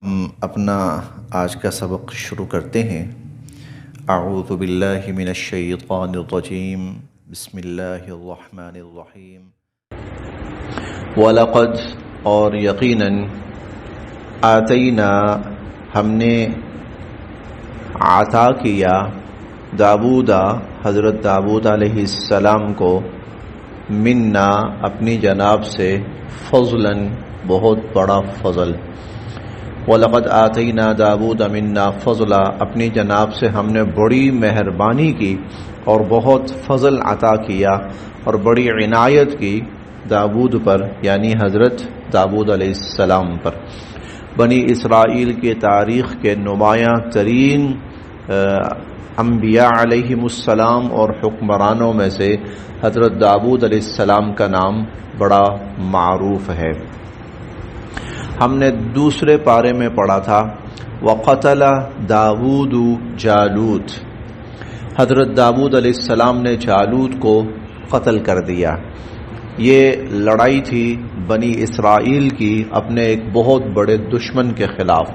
ہم اپنا آج کا سبق شروع کرتے ہیں۔ اعوذ باللہ من الشیطان الرجیم، بسم اللہ الرحمن الرحیم۔ وَلَقَدْ اور یقیناً آتینا ہم نے عطا کیا داؤد حضرت داؤد علیہ السلام کو منا اپنی جناب سے فضلاً بہت بڑا فضل۔ وَلَقَدْ آتَيْنَا دَاوُودَ مِنَّا فَضْلًا اپنی جناب سے ہم نے بڑی مہربانی کی اور بہت فضل عطا کیا اور بڑی عنایت کی داؤد پر، یعنی حضرت داؤد علیہ السلام پر۔ بنی اسرائیل کی تاریخ کے نمایاں ترین انبیاء علیہم السلام اور حکمرانوں میں سے حضرت داؤد علیہ السلام کا نام بڑا معروف ہے۔ ہم نے دوسرے پارے میں پڑھا تھا وَقَتَلَ داؤد جالوت، حضرت داؤد علیہ السلام نے جالوت کو قتل کر دیا۔ یہ لڑائی تھی بنی اسرائیل کی اپنے ایک بہت بڑے دشمن کے خلاف۔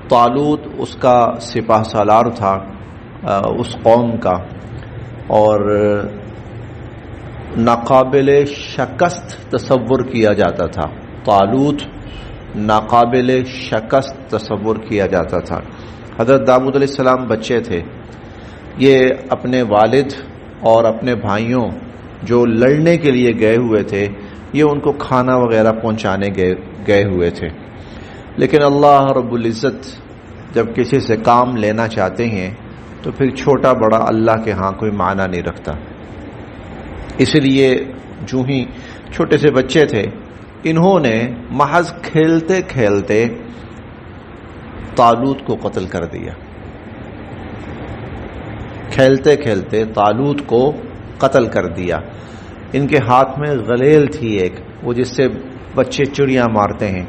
طالوت اس کا سپہ سالار تھا اس قوم کا، اور ناقابل شکست تصور کیا جاتا تھا۔ طالوت ناقابل شکست تصور کیا جاتا تھا۔ حضرت داؤد علیہ السلام بچے تھے، یہ اپنے والد اور اپنے بھائیوں جو لڑنے کے لیے گئے ہوئے تھے، یہ ان کو کھانا وغیرہ پہنچانے گئے ہوئے تھے، لیکن اللہ رب العزت جب کسی سے کام لینا چاہتے ہیں تو پھر چھوٹا بڑا اللہ کے ہاں کوئی معنی نہیں رکھتا۔ اس لیے جو ہی چھوٹے سے بچے تھے، انہوں نے محض کھیلتے کھیلتے طالوت کو قتل کر دیا۔ کھیلتے کھیلتے طالوت کو قتل کر دیا۔ ان کے ہاتھ میں غلیل تھی ایک، وہ جس سے بچے چڑیاں مارتے ہیں،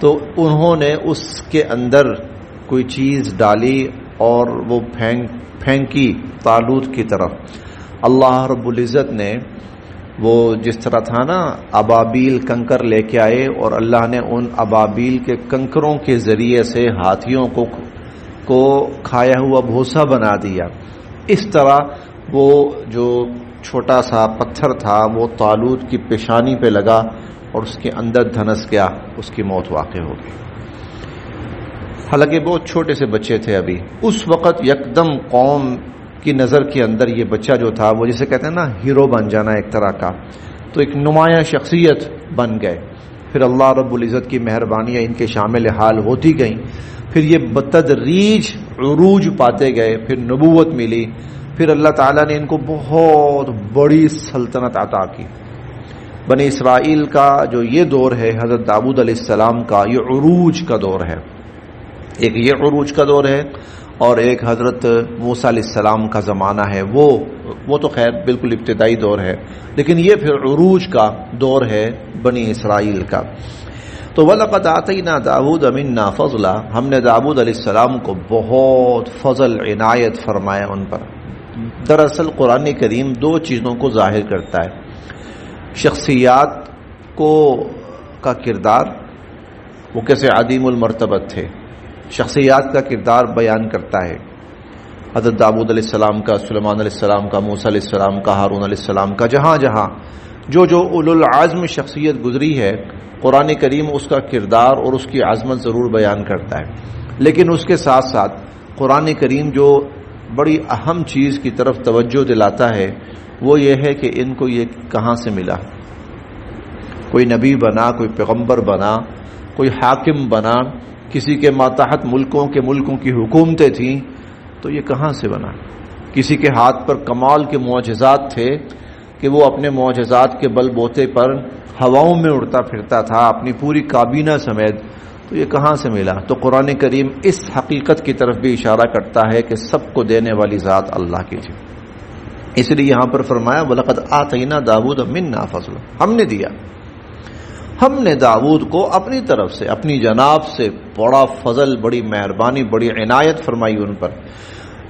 تو انہوں نے اس کے اندر کوئی چیز ڈالی اور وہ پھینکی طالوت کی طرف۔ اللہ رب العزت نے وہ جس طرح تھا نا، ابابیل کنکر لے کے آئے اور اللہ نے ان ابابیل کے کنکروں کے ذریعے سے ہاتھیوں کو کھایا ہوا بھوسا بنا دیا۔ اس طرح وہ جو چھوٹا سا پتھر تھا وہ طالوت کی پیشانی پہ لگا اور اس کے اندر دھنس گیا، اس کی موت واقع ہو گئی۔ حالانکہ بہت چھوٹے سے بچے تھے ابھی۔ اس وقت یکدم قوم کی نظر کے اندر یہ بچہ جو تھا، وہ جسے کہتے ہیں نا ہیرو بن جانا ایک طرح کا، تو ایک نمایاں شخصیت بن گئے۔ پھر اللہ رب العزت کی مہربانیاں ان کے شامل حال ہوتی گئیں، پھر یہ بتدریج عروج پاتے گئے، پھر نبوت ملی، پھر اللہ تعالیٰ نے ان کو بہت بڑی سلطنت عطا کی۔ بنی اسرائیل کا جو یہ دور ہے حضرت داؤد علیہ السلام کا، یہ عروج کا دور ہے۔ ایک یہ عروج کا دور ہے اور ایک حضرت موسیٰ علیہ السلام کا زمانہ ہے، وہ تو خیر بالکل ابتدائی دور ہے، لیکن یہ پھر عروج کا دور ہے بنی اسرائیل کا۔ تو وَلَقَدْ آتَيْنَا دَاوُودَ مِنَّا فَضْلًا ہم نے داؤد علیہ السلام کو بہت فضل عنایت فرمایا ان پر۔ دراصل قرآن کریم دو چیزوں کو ظاہر کرتا ہے، شخصیات کا کردار، وہ کیسے عدیم المرتبت تھے، شخصیات کا کردار بیان کرتا ہے۔ حضرت داؤد علیہ السلام کا، سلیمان علیہ السلام کا، موسیٰ علیہ السلام کا، ہارون علیہ السلام کا، جہاں جہاں جو اولو العزم شخصیت گزری ہے، قرآن کریم اس کا کردار اور اس کی عظمت ضرور بیان کرتا ہے، لیکن اس کے ساتھ ساتھ قرآن کریم جو بڑی اہم چیز کی طرف توجہ دلاتا ہے وہ یہ ہے کہ ان کو یہ کہاں سے ملا، کوئی نبی بنا، کوئی پیغمبر بنا، کوئی حاکم بنا، کسی کے ماتحت ملکوں کی حکومتیں تھیں، تو یہ کہاں سے بنا؟ کسی کے ہاتھ پر کمال کے معجزات تھے کہ وہ اپنے معجزات کے بل بوتے پر ہواؤں میں اڑتا پھرتا تھا اپنی پوری کابینہ سمیت، تو یہ کہاں سے ملا؟ تو قرآن کریم اس حقیقت کی طرف بھی اشارہ کرتا ہے کہ سب کو دینے والی ذات اللہ کی تھی۔ اس لیے یہاں پر فرمایا وَلَقَدْ آتَيْنَا دَاوُودَ مِنَّا فَضْلًا ہم نے داؤد کو اپنی طرف سے، اپنی جناب سے بڑا فضل، بڑی مہربانی، بڑی عنایت فرمائی ان پر۔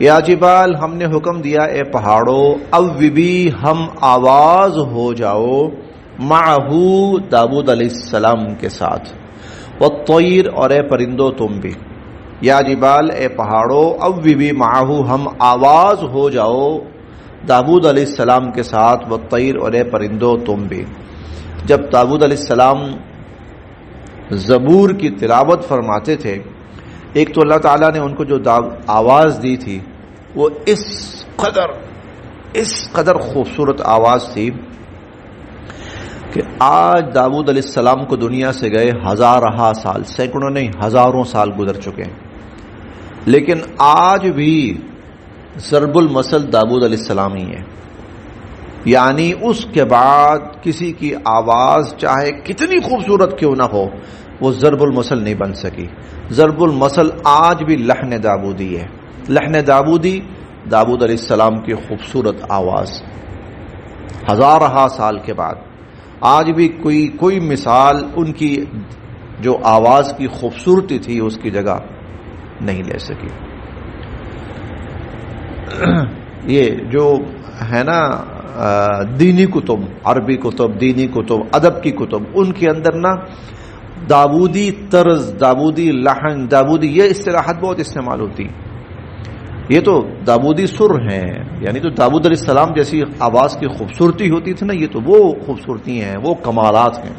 یا جبال ہم نے حکم دیا اے پہاڑوں، اوبی ہم آواز ہو جاؤ، معہو داؤد علیہ السلام کے ساتھ، والطیر اور اے پرندوں تم بھی، یا جبال اے پہاڑوں اوّبی بھی معہو ہم آواز ہو جاؤ داؤد علیہ السلام کے ساتھ، والطیر اور اے پرندوں تم بھی۔ جب داؤد علیہ السلام زبور کی تلاوت فرماتے تھے، ایک تو اللہ تعالیٰ نے ان کو جو آواز دی تھی وہ اس قدر خوبصورت آواز تھی کہ آج داؤد علیہ السلام کو دنیا سے گئے ہزارہ سال، سینکڑوں نہیں ہزاروں سال گزر چکے ہیں، لیکن آج بھی ضرب المثل داؤد علیہ السلام ہی ہے۔ یعنی اس کے بعد کسی کی آواز چاہے کتنی خوبصورت کیوں نہ ہو وہ ضرب المثل نہیں بن سکی۔ ضرب المثل آج بھی لحن داؤدی ہے، لحن داؤدی داؤد علیہ السلام کی خوبصورت آواز ہزارہ سال کے بعد آج بھی کوئی مثال ان کی جو آواز کی خوبصورتی تھی اس کی جگہ نہیں لے سکی۔ یہ جو ہے نا دینی کتب، عربی کتب، دینی کتب، ادب کی کتب، ان کے اندر نا داؤدی طرز، داؤدی لحن، داؤدی یہ اصطلاحات بہت استعمال ہوتی۔ یہ تو داؤدی سر ہیں، یعنی تو داؤد علیہ السلام جیسی آواز کی خوبصورتی ہوتی تھی نا، یہ تو وہ خوبصورتی ہیں، وہ کمالات ہیں۔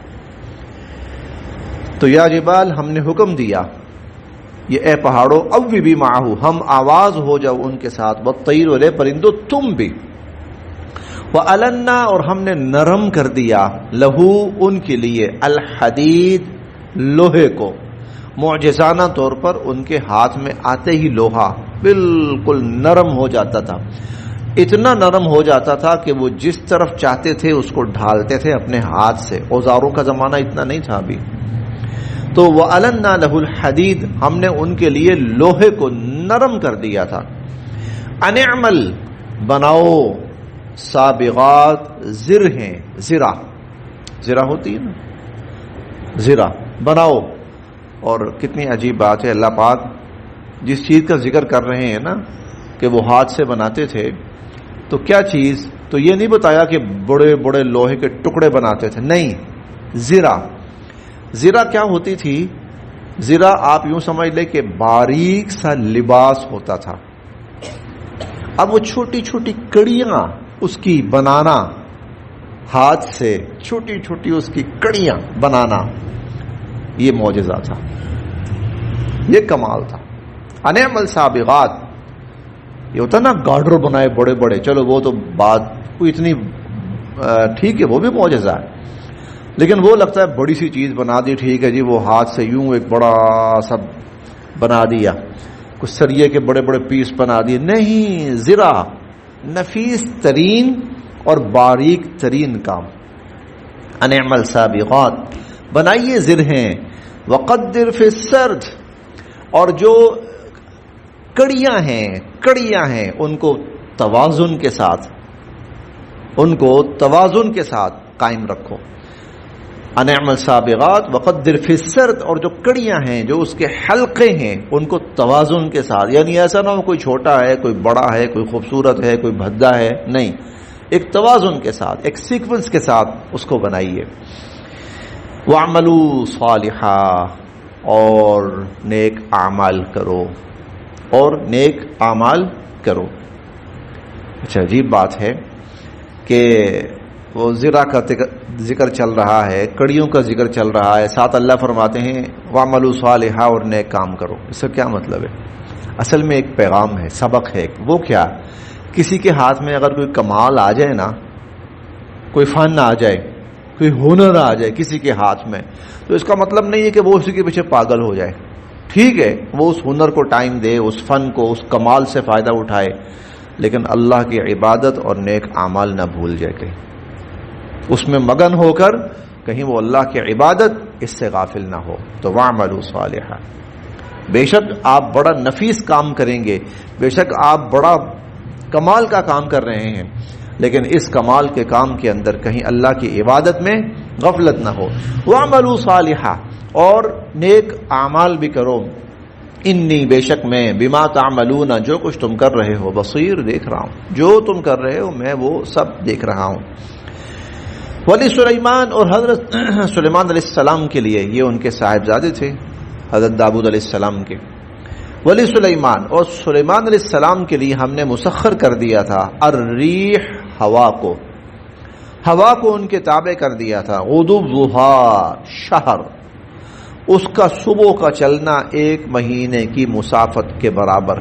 تو یا جبال ہم نے حکم دیا، یہ اے پہاڑوں اوّبی بھی معہو ہم آواز ہو جاؤ ان کے ساتھ، والطیر اور اے پرندوں تم بھی، وَأَلَنَّا اور ہم نے نرم کر دیا لہو ان کے لیے الحدید لوہے کو، معجزانہ طور پر ان کے ہاتھ میں آتے ہی لوہا بالکل نرم ہو جاتا تھا، اتنا نرم ہو جاتا تھا کہ وہ جس طرف چاہتے تھے اس کو ڈھالتے تھے اپنے ہاتھ سے، اوزاروں کا زمانہ اتنا نہیں تھا ابھی۔ تو وَأَلَنَّا لَهُ الْحَدِيدَ ہم نے ان کے لیے لوہے کو نرم کر دیا تھا۔ أَنِ اعْمَلْ بناؤ سابغات زرہیں، زرہ ہوتی ہے نا، زرہ بناؤ۔ اور کتنی عجیب بات ہے، اللہ پاک جس چیز کا ذکر کر رہے ہیں نا کہ وہ ہاتھ سے بناتے تھے، تو کیا چیز، تو یہ نہیں بتایا کہ بڑے بڑے لوہے کے ٹکڑے بناتے تھے، نہیں، زرہ کیا ہوتی تھی؟ زرہ آپ یوں سمجھ لیں کہ باریک سا لباس ہوتا تھا۔ اب وہ چھوٹی چھوٹی کڑیاں اس کی بنانا، ہاتھ سے چھوٹی چھوٹی اس کی کڑیاں بنانا، یہ معجزہ تھا، یہ کمال تھا۔ انعمل سابغات، یہ ہوتا نا گارڈر بنائے بڑے بڑے، چلو وہ تو بات کوئی اتنی ٹھیک ہے، وہ بھی معجزہ ہے، لیکن وہ لگتا ہے بڑی سی چیز بنا دی، ٹھیک ہے جی، وہ ہاتھ سے یوں ایک بڑا سا بنا دیا، کچھ سریے کے بڑے بڑے پیس بنا دیے، نہیں، زرہ نفیس ترین اور باریک ترین کام۔ انعمل سابغات بنائیے زرہیں، وقدر فی السرد اور جو کڑیاں ہیں ان کو توازن کے ساتھ قائم رکھو۔ انعمل سابغات وقدر فی السرد اور جو کڑیاں ہیں، جو اس کے حلقے ہیں، ان کو توازن کے ساتھ، یعنی ایسا نہ ہو کوئی چھوٹا ہے، کوئی بڑا ہے، کوئی خوبصورت ہے، کوئی بھدا ہے، نہیں، ایک توازن کے ساتھ، ایک سیکوینس کے ساتھ اس کو بنائیے۔ وَاعْمَلُوا صَالِحًا اور نیک اعمال کرو، اچھا عجیب بات ہے کہ وہ زرہ کا ذکر چل رہا ہے، کڑیوں کا ذکر چل رہا ہے، ساتھ اللہ فرماتے ہیں وَاعْمَلُوا صَالِحًا اور نیک کام کرو۔ اس کا کیا مطلب ہے؟ اصل میں ایک پیغام ہے، سبق ہے۔ وہ کیا؟ کسی کے ہاتھ میں اگر کوئی کمال آ جائے نا، کوئی فن آ جائے، کوئی ہنر آ جائے کسی کے ہاتھ میں، تو اس کا مطلب نہیں ہے کہ وہ اسی کے پیچھے پاگل ہو جائے، ٹھیک ہے، وہ اس ہنر کو ٹائم دے، اس فن کو، اس کمال سے فائدہ اٹھائے، لیکن اللہ کی عبادت اور نیک اعمال نہ بھول جائے، کہیں اس میں مگن ہو کر کہیں وہ اللہ کی عبادت اس سے غافل نہ ہو۔ تو وَاعْمَلُوا صَالِحًا، بے شک آپ بڑا نفیس کام کریں گے، بے شک آپ بڑا کمال کا کام کر رہے ہیں، لیکن اس کمال کے کام کے اندر کہیں اللہ کی عبادت میں غفلت نہ ہو۔ وَاعْمَلُوا صَالِحًا اور نیک اعمال بھی کرو، انی بے شک میں بما تعملون جو کچھ تم کر رہے ہو بصیر دیکھ رہا ہوں، جو تم کر رہے ہو میں وہ سب دیکھ رہا ہوں۔ ولی سلیمان، اور حضرت سلیمان علیہ السلام کے لیے، یہ ان کے صاحبزادے تھے حضرت داؤد علیہ السلام کے، ولی سلیمان، اور سلیمان علیہ السلام کے لیے ہم نے مسخر کر دیا تھا الریح، ہوا کو ان کے تابع کر دیا تھا، غدوها شہر، اس کا صبح کا چلنا 1 مہینے کی مسافت کے برابر،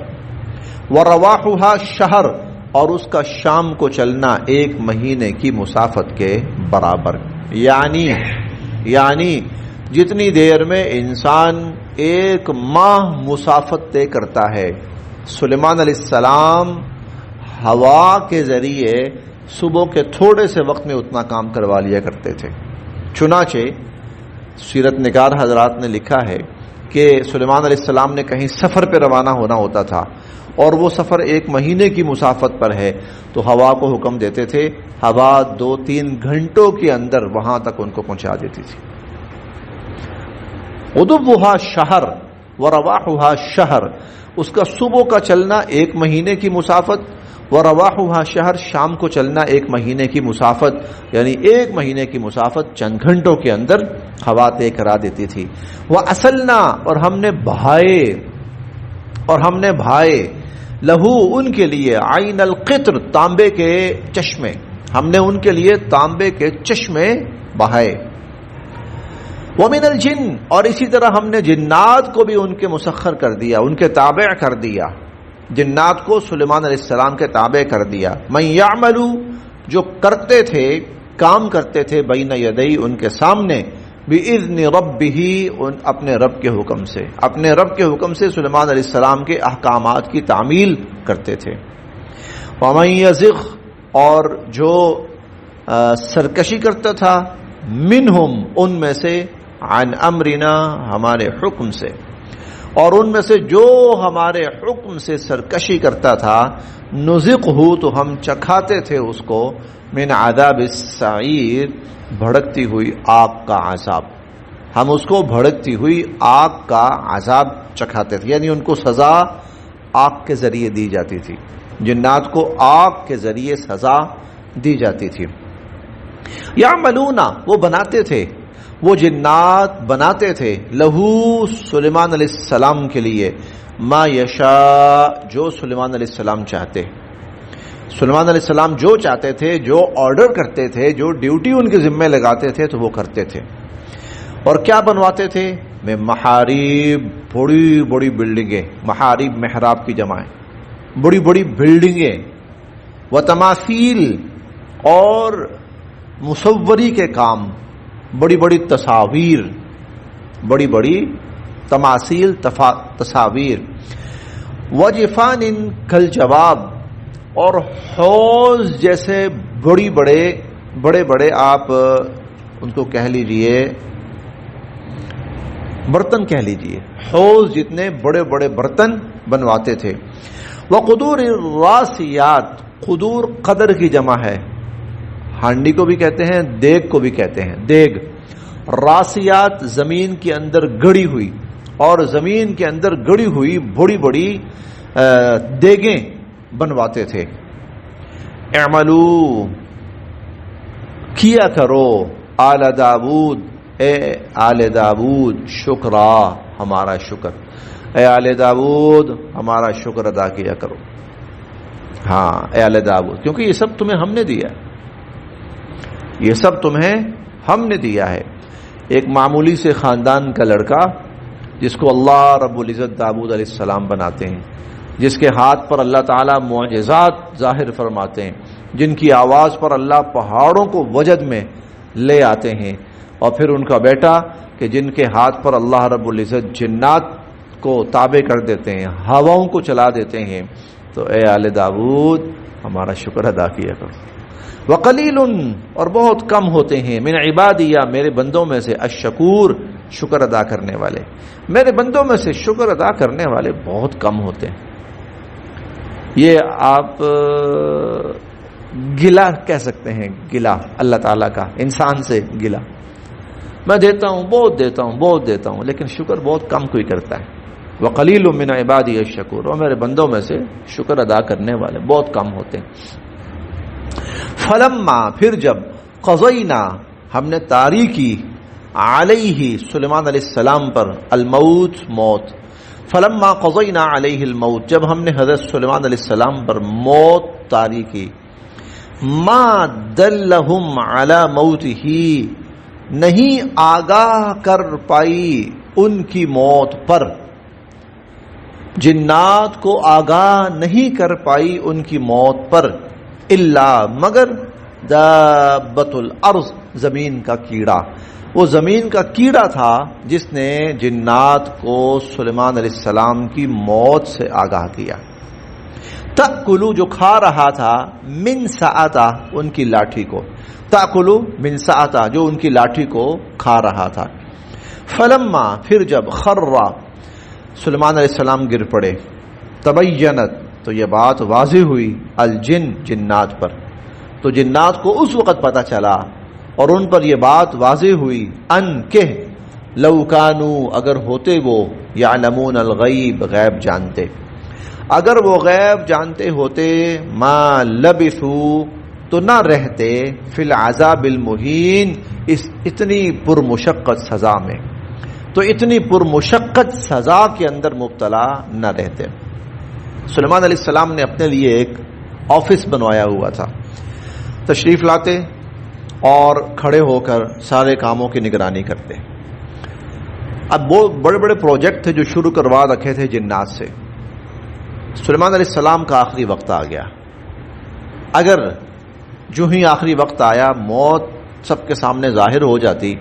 ورواحها شہر، اور اس کا شام کو چلنا 1 مہینے کی مسافت کے برابر، یعنی جتنی دیر میں انسان 1 ماہ مسافت طے کرتا ہے، سلیمان علیہ السلام ہوا کے ذریعے صبح کے تھوڑے سے وقت میں اتنا کام کروا لیا کرتے تھے۔ چنانچہ سیرت نگار حضرات نے لکھا ہے کہ سلیمان علیہ السلام نے کہیں سفر پہ روانہ ہونا ہوتا تھا اور وہ سفر 1 مہینے کی مسافت پر ہے، تو ہوا کو حکم دیتے تھے، ہوا 2-3 گھنٹوں کے اندر وہاں تک ان کو پہنچا دیتی تھی۔ غدوها شہر ورواحها شہر، اس کا صبح کا چلنا 1 مہینے کی مسافت، ورواحها شہر، شام کو چلنا 1 مہینے کی مسافت، یعنی 1 مہینے کی مسافت چند گھنٹوں کے اندر ہوا طے کرا دیتی تھی۔ وَأَسَلْنَا، اور ہم نے بھائے لہو، ان کے لیے، عین القطر، تانبے کے چشمے، ہم نے ان کے لیے تانبے کے چشمے بہائے۔ وَمِنَ الْجِنِّ، اور اسی طرح ہم نے جنات کو بھی ان کے مسخر کر دیا، ان کے تابع کر دیا، جنات کو سلیمان علیہ السلام کے تابع کر دیا۔ مَن يَعْمَلُ، جو کرتے تھے، کام کرتے تھے، بین یدی، ان کے سامنے، بِإِذْنِ رَبِّهِ، اپنے رب کے حکم سے، اپنے رب کے حکم سے سلیمان علیہ السلام کے احکامات کی تعمیل کرتے تھے۔ وَمَن يَزِغْ، اور جو سرکشی کرتا تھا، منہم، ان میں سے، عن امرنا، ہمارے حکم سے، اور ان میں سے جو ہمارے حکم سے سرکشی کرتا تھا، نذقہ، تو ہم چکھاتے تھے اس کو، من عذاب السعیر، بھڑکتی ہوئی آگ کا عذاب، ہم اس کو بھڑکتی ہوئی آگ کا عذاب چکھاتے تھے، یعنی ان کو سزا آگ کے ذریعے دی جاتی تھی، جنات کو آگ کے ذریعے سزا دی جاتی تھی۔ یعملون، وہ بناتے تھے، وہ جنات بناتے تھے، لہو، سلیمان علیہ السلام کے لیے، ما یشاء، جو سلیمان علیہ السلام چاہتے، سلیمان علیہ السلام جو چاہتے تھے، جو آرڈر کرتے تھے، جو ڈیوٹی ان کے ذمہ لگاتے تھے تو وہ کرتے تھے۔ اور کیا بنواتے تھے؟ میں محاریب، بڑی بڑی بلڈنگیں، محاریب محراب کی جمع ہے، بڑی بڑی بلڈنگیں، وتماثیل، اور مصوری کے کام، بڑی بڑی تصاویر، بڑی بڑی تماثیل، تصاویر، وجفان کالجواب، اور حوض جیسے بڑے بڑے آپ ان کو کہہ لیجئے برتن کہہ لیجئے، حوض جتنے بڑے بڑے برتن بنواتے تھے۔ وقدور الراسیات، قدور قدر کی جمع ہے، ہانڈی کو بھی کہتے ہیں، دیگ کو بھی کہتے ہیں، دیگ۔ راسیات، زمین کے اندر گڑی ہوئی، اور زمین کے اندر گڑی ہوئی بڑی بڑی دیگیں بنواتے تھے۔ اعملو، کیا کرو، آل داود، اے آل داود، شکرا، ہمارا شکر، اے آل داود، ہمارا شکر ادا کیا کرو۔ ہاں، اے آل داود، کیونکہ یہ سب تمہیں ہم نے دیا ہے، یہ سب تمہیں ہم نے دیا ہے۔ ایک معمولی سے خاندان کا لڑکا جس کو اللہ رب العزت داؤد علیہ السلام بناتے ہیں، جس کے ہاتھ پر اللہ تعالیٰ معجزات ظاہر فرماتے ہیں، جن کی آواز پر اللہ پہاڑوں کو وجد میں لے آتے ہیں، اور پھر ان کا بیٹا کہ جن کے ہاتھ پر اللہ رب العزت جنات کو تابع کر دیتے ہیں، ہواؤں کو چلا دیتے ہیں، تو اے آل داؤد، ہمارا شکر ادا کیا کرو۔ وقلیل، اور بہت کم ہوتے ہیں، من عبادیہ، میرے بندوں میں سے، الشکور، شکر ادا کرنے والے، میرے بندوں میں سے شکر ادا کرنے والے بہت کم ہوتے ہیں۔ یہ آپ گلہ کہہ سکتے ہیں، گلہ اللہ تعالیٰ کا انسان سے گلہ، میں دیتا ہوں، بہت دیتا ہوں، بہت دیتا ہوں، لیکن شکر بہت کم کوئی کرتا ہے۔ وقلیل من عبادی الشکور، اور میرے بندوں میں سے شکر ادا کرنے والے بہت کم ہوتے ہیں۔ فلما، پھر جب، قضینا ہم نے طاری کی علیہ سلیمان علیہ السلام پر الموت موت. فلما قضینا علیہ الموت جب ہم نے حضرت سلیمان علیہ السلام پر موت طاری کی. ما دلہم علی موتہ نہیں آگاہ کر پائی ان کی موت پر، جنات کو آگاہ نہیں کر پائی ان کی موت پر، الا مگر دابۃ الارض زمین کا کیڑا. وہ زمین کا کیڑا تھا جس نے جنات کو سلیمان علیہ السلام کی موت سے آگاہ کیا. تأکلو جو کھا رہا تھا من سعتا ان کی لاٹھی کو، تأکلو من سعتا جو ان کی لاٹھی کو کھا رہا تھا. فلما پھر جب خرّا سلیمان علیہ السلام گر پڑے، تبینت تو یہ بات واضح ہوئی، الجن جنات پر، تو جنات کو اس وقت پتہ چلا اور ان پر یہ بات واضح ہوئی ان کہ لو کانوا اگر ہوتے وہ یعلمون الغیب غیب جانتے، اگر وہ غیب جانتے ہوتے ما لبثوا تو نہ رہتے فی العذاب المہین اس اتنی پرمشقت سزا میں، تو اتنی پرمشقت سزا کے اندر مبتلا نہ رہتے. سلیمان علیہ السلام نے اپنے لیے ایک آفس بنوایا ہوا تھا، تشریف لاتے اور کھڑے ہو کر سارے کاموں کی نگرانی کرتے. اب وہ بڑے بڑے پروجیکٹ تھے جو شروع کروا رکھے تھے جنات سے. سلیمان علیہ السلام کا آخری وقت آ گیا. اگر جو ہی آخری وقت آیا موت سب کے سامنے ظاہر ہو جاتی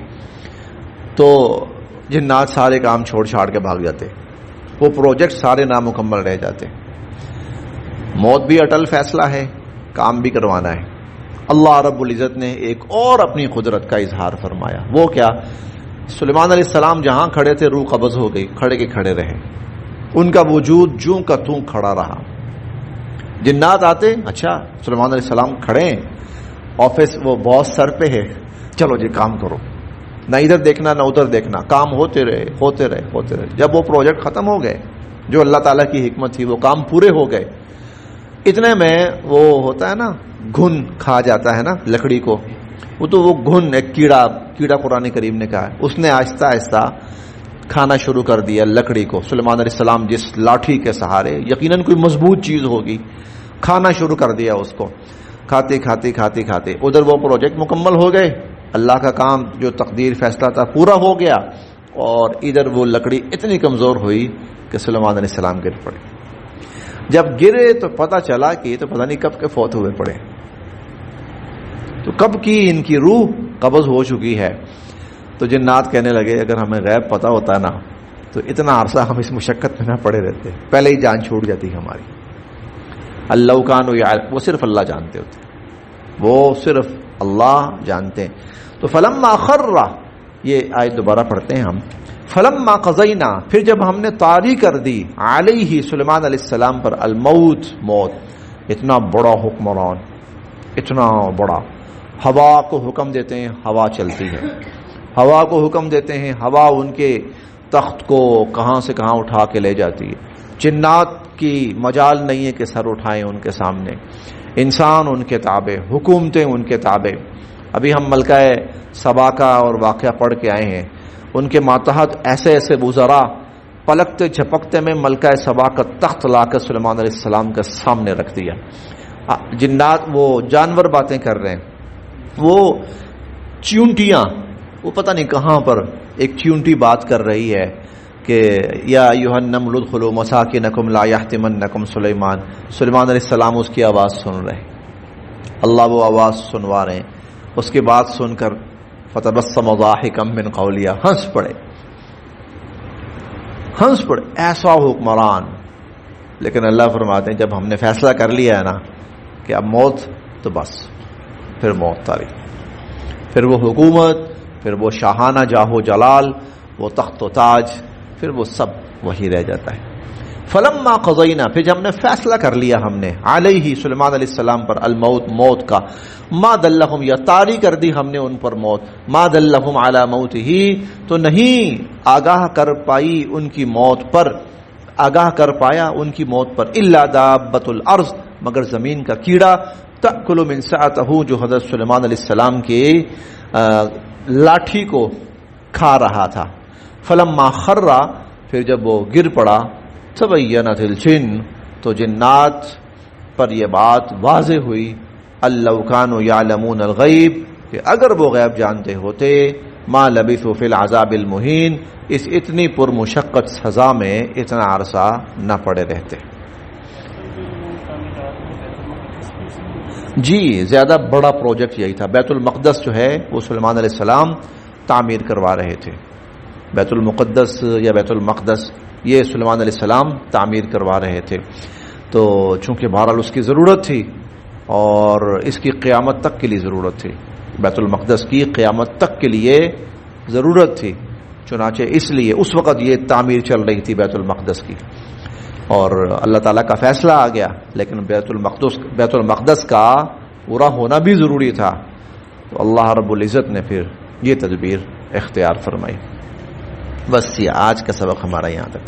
تو جنات سارے کام چھوڑ چھاڑ کے بھاگ جاتے، وہ پروجیکٹ سارے نامکمل رہ جاتے. موت بھی اٹل فیصلہ ہے، کام بھی کروانا ہے. اللہ رب العزت نے ایک اور اپنی قدرت کا اظہار فرمایا. وہ کیا؟ سلیمان علیہ السلام جہاں کھڑے تھے روح قبض ہو گئی، کھڑے کے کھڑے رہے، ان کا وجود جوں کا توں کھڑا رہا. جنات آتے، اچھا سلیمان علیہ السلام کھڑے ہیں، آفس وہ باس سر پہ ہے، چلو جی کام کرو، نہ ادھر دیکھنا نہ ادھر دیکھنا، کام ہوتے رہے ہوتے رہے ہوتے رہے. جب وہ پروجیکٹ ختم ہو گئے جو اللہ تعالیٰ کی حکمت تھی، وہ کام پورے ہو گئے، اتنے میں وہ ہوتا ہے نا گھن کھا جاتا ہے نا لکڑی کو، وہ گھن ایک کیڑا قرآن کریم نے کہا ہے، اس نے آہستہ آہستہ کھانا شروع کر دیا لکڑی کو. سلیمان علیہ السلام جس لاٹھی کے سہارے، یقیناً کوئی مضبوط چیز ہوگی، کھانا شروع کر دیا اس کو. کھاتے کھاتے کھاتے کھاتے ادھر وہ پروجیکٹ مکمل ہو گئے، اللہ کا کام جو تقدیر فیصلہ تھا پورا ہو گیا، اور ادھر وہ لکڑی اتنی کمزور ہوئی کہ سلیمان علیہ السلام گر پڑے. جب گرے تو پتہ چلا کہ یہ تو پتہ نہیں کب کے فوت ہوئے پڑے، تو کب کی ان کی روح قبض ہو چکی ہے. تو جنات کہنے لگے اگر ہمیں غیب پتہ ہوتا نا تو اتنا عرصہ ہم اس مشقت میں نہ پڑے رہتے، پہلے ہی جان چھوٹ جاتی ہماری. اللہ کانوا یعلمون، وہ صرف اللہ جانتے ہوتے، وہ صرف اللہ جانتے ہیں. تو فلما خرّا، یہ آیت دوبارہ پڑھتے ہیں ہم. فلما قضینا پھر جب ہم نے طاری کر دی علیہ سلیمان علیہ السلام پر الموت موت. اتنا بڑا حکمران، اتنا بڑا، ہوا کو حکم دیتے ہیں ہوا چلتی ہے، ہوا کو حکم دیتے ہیں ہوا ان کے تخت کو کہاں سے کہاں اٹھا کے لے جاتی ہے. جنات کی مجال نہیں ہے کہ سر اٹھائیں ان کے سامنے، انسان ان کے تابع، حکومتیں ان کے تابع. ابھی ہم ملکہ سبا کا اور واقعہ پڑھ کے آئے ہیں، ان کے ماتحت ایسے ایسے وزراء پلکتے جھپکتے میں ملکہ سبا کا تخت لا کر سلیمان علیہ السلام کے سامنے رکھ دیا. جنات وہ جانور باتیں کر رہے ہیں، وہ چیونٹیاں، وہ پتہ نہیں کہاں پر ایک چیونٹی بات کر رہی ہے کہ یا ایھا النمل ادخلوا مساکنکم لا یحطمنکم سلیمان. سلیمان علیہ السلام اس کی آواز سن رہے ہیں، اللہ وہ آواز سنوا رہے ہیں. اس کی بات سن کر فتبسم ضاحکا من قولها، ہنس پڑے ایسا حکمران. لیکن اللہ فرماتے ہیں جب ہم نے فیصلہ کر لیا ہے نا کہ اب موت، تو بس پھر موت تاری، پھر وہ حکومت، پھر وہ شاہانہ جاہ و جلال، وہ تخت و تاج، پھر وہ سب وہی رہ جاتا ہے. فلما قضینا پھر جب ہم نے فیصلہ کر لیا ہم نے علیہ سلیمان علیہ السلام پر الموت موت کا، ما دلہم یا طاری کر دی ہم نے ان پر موت، ما دلہم علی موتہ تو نہیں آگاہ کر پائی ان کی موت پر، آگاہ کر پایا ان کی موت پر، الا دابۃ الارض مگر زمین کا کیڑا، تأکل من سعته، جو حضرت سلیمان علیہ السلام کی لاٹھی کو کھا رہا تھا. فلما خر، پھر جب وہ گر پڑا، تبینت الجن، تو جنات پر یہ بات واضح ہوئی، اللو کانوا یعلمون الغیب، کہ اگر وہ غیب جانتے ہوتے، ما لبثوا فی العذاب المہین، اس اتنی پرمشقت سزا میں اتنا عرصہ نہ پڑے رہتے. جی زیادہ بڑا پروجیکٹ یہی تھا. بیت المقدس جو ہے وہ سلیمان علیہ السلام تعمیر کروا رہے تھے. بیت المقدس یا بیت المقدس یہ سلیمان علیہ السلام تعمیر کروا رہے تھے. تو چونکہ بہرحال اس کی ضرورت تھی اور اس کی قیامت تک کے لیے ضرورت تھی، بیت المقدس کی قیامت تک کے لیے ضرورت تھی، چنانچہ اس لیے اس وقت یہ تعمیر چل رہی تھی بیت المقدس کی، اور اللہ تعالیٰ کا فیصلہ آ گیا. لیکن بیت المقدس کا پورا ہونا بھی ضروری تھا، تو اللہ رب العزت نے پھر یہ تدبیر اختیار فرمائی. بس یہ آج کا سبق ہمارا یہاں تک.